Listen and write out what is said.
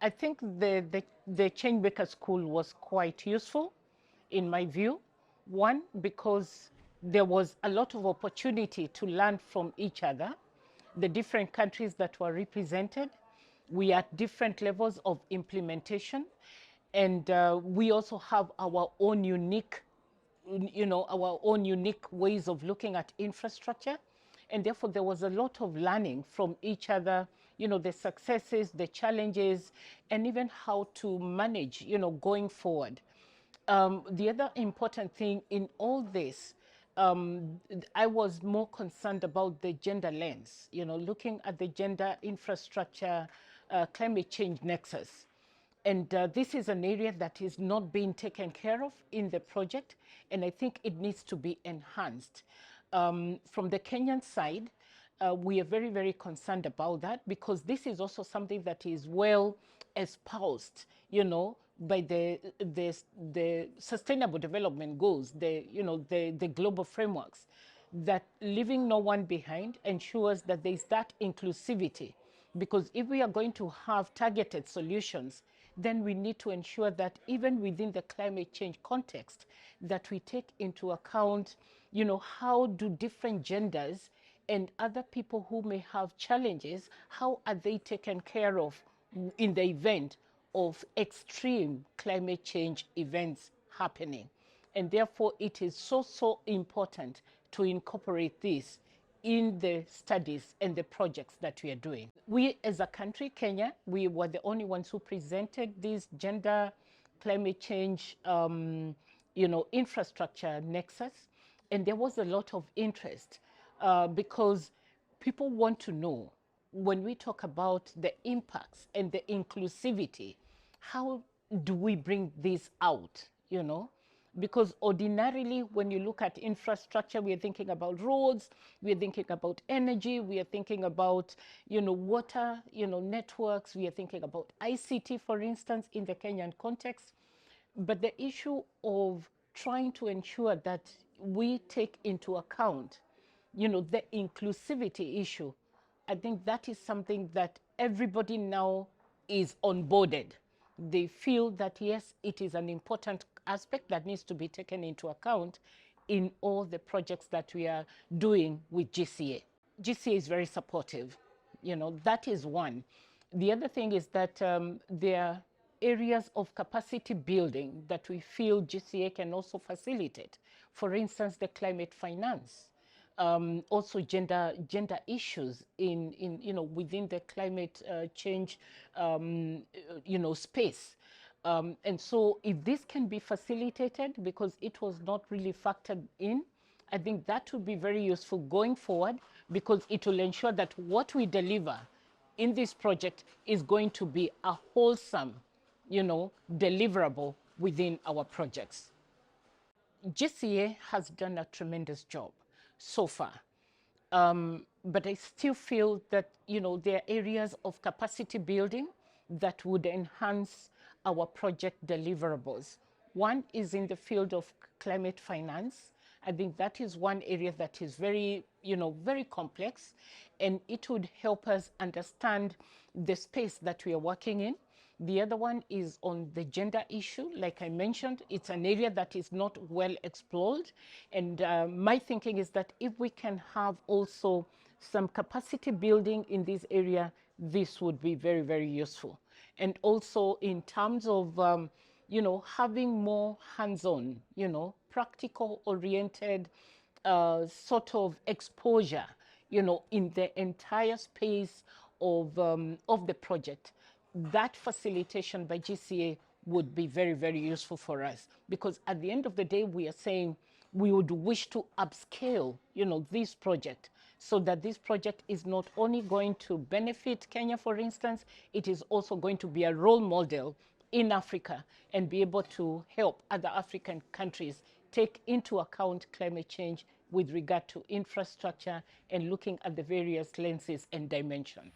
I think the Changemakers School was quite useful, in my view. One, because there was a lot of opportunity to learn from each other, the different countries that were represented. We are at different levels of implementation, and we also have our own unique, our own unique ways of looking at infrastructure. And therefore, there was a lot of learning from each other, the successes, the challenges, and even how to manage, going forward. The other important thing in all this, I was more concerned about the gender lens, looking at the gender infrastructure, climate change nexus. And this is an area that is not being taken care of in the project, and I think it needs to be enhanced. From the Kenyan side, we are very, very concerned about that, because this is also something that is well espoused, by the Sustainable Development Goals, the global frameworks, that leaving no one behind ensures that there is that inclusivity. Because if we are going to have targeted solutions, then we need to ensure that even within the climate change context, that we take into account, how do different genders and other people who may have challenges, how are they taken care of in the event of extreme climate change events happening. And therefore, it is so important to incorporate this in the studies and the projects that we are doing. We as a country, Kenya, we were the only ones who presented this gender climate change infrastructure nexus. And there was a lot of interest because people want to know, when we talk about the impacts and the inclusivity, how do we bring this out, Because ordinarily, when you look at infrastructure, we are thinking about roads, we are thinking about energy, we are thinking about, water, networks, we are thinking about ICT, for instance, in the Kenyan context. But the issue of trying to ensure that we take into account, the inclusivity issue, I think that is something that everybody now is onboarded. They feel that, yes, it is an important aspect that needs to be taken into account in all the projects that we are doing with GCA. GCA is very supportive. That is one. The other thing is that there are areas of capacity building that we feel GCA can also facilitate. For instance, the climate finance. Also gender issues in within the climate change space. And so if this can be facilitated, because it was not really factored in, I think that would be very useful going forward, because it will ensure that what we deliver in this project is going to be a wholesome, deliverable within our projects. GCA has done a tremendous job so far. But I still feel that, there are areas of capacity building that would enhance our project deliverables. One is in the field of climate finance. I think that is one area that is very, very complex, and it would help us understand the space that we are working in. The other one is on the gender issue. Like I mentioned, it's an area that is not well explored. And my thinking is that if we can have also some capacity building in this area, this would be very, very useful. And also in terms of, having more hands-on, practical oriented sort of exposure, in the entire space of the project. That facilitation by GCA would be very, very useful for us, because at the end of the day, we are saying we would wish to upscale, this project, so that this project is not only going to benefit Kenya, for instance, it is also going to be a role model in Africa and be able to help other African countries take into account climate change with regard to infrastructure and looking at the various lenses and dimensions.